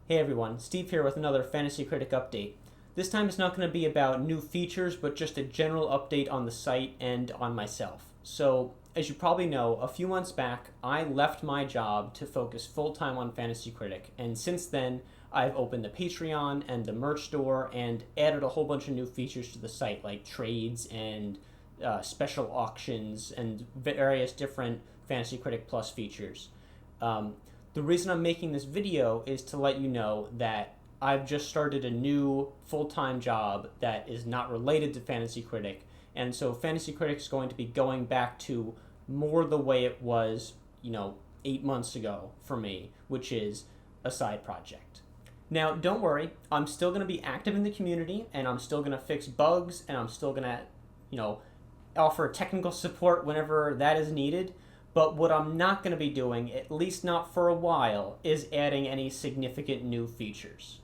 Hey everyone, Steve here with another Fantasy Critic update. This time it's not going to be about new features, but just a general update on the site and on myself. So, as you probably know, a few months back, I left my job to focus full-time on Fantasy Critic, and since then, I've opened the Patreon and the merch store and added a whole bunch of new features to the site, like trades and special auctions and various different Fantasy Critic Plus features. The reason I'm making this video is to let you know that I've just started a new full-time job that is not related to Fantasy Critic, and so Fantasy Critic is going to be going back to more the way it was, 8 months ago for me, which is a side project. Now, don't worry, I'm still going to be active in the community, and I'm still going to fix bugs, and I'm still going to, offer technical support whenever that is needed. But what I'm not going to be doing, at least not for a while, is adding any significant new features.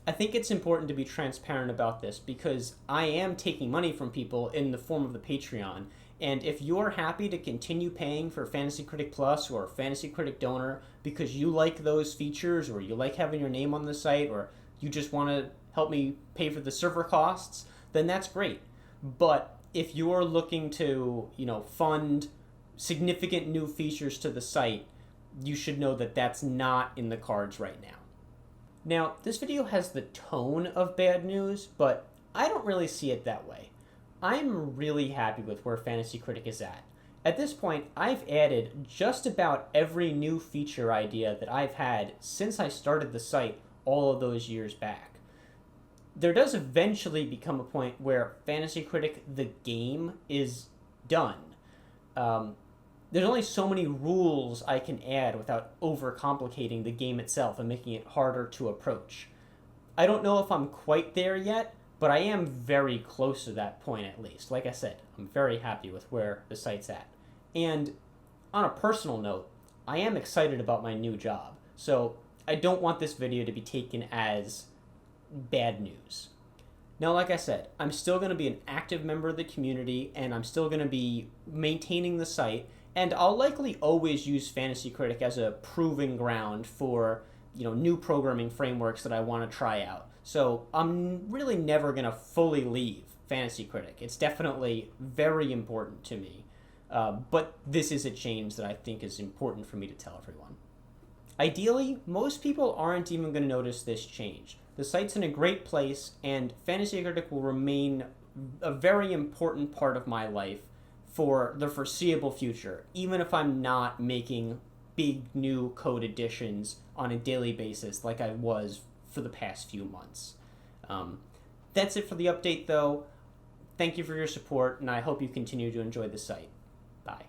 I think it's important to be transparent about this because I am taking money from people in the form of the Patreon, and if you're happy to continue paying for Fantasy Critic Plus or Fantasy Critic Donor because you like those features or you like having your name on the site or you just want to help me pay for the server costs, then that's great. But if you're looking to, fund significant new features to the site, you should know that that's not in the cards right now. Now, this video has the tone of bad news, but I don't really see it that way. I'm really happy with where Fantasy Critic is at. At this point, I've added just about every new feature idea that I've had since I started the site all of those years back. There does eventually become a point where Fantasy Critic, the game, is done. There's only so many rules I can add without overcomplicating the game itself and making it harder to approach. I don't know if I'm quite there yet, but I am very close to that point at least. Like I said, I'm very happy with where the site's at. And on a personal note, I am excited about my new job, so I don't want this video to be taken as bad news. Now, like I said, I'm still going to be an active member of the community, and I'm still going to be maintaining the site, and I'll likely always use Fantasy Critic as a proving ground for, new programming frameworks that I want to try out. So I'm really never going to fully leave Fantasy Critic. It's definitely very important to me. But this is a change that I think is important for me to tell everyone. Ideally, most people aren't even going to notice this change. The site's in a great place, and Fantasy Critic will remain a very important part of my life for the foreseeable future, even if I'm not making big new code additions on a daily basis like I was for the past few months. That's it for the update, though. Thank you for your support, and I hope you continue to enjoy the site. Bye.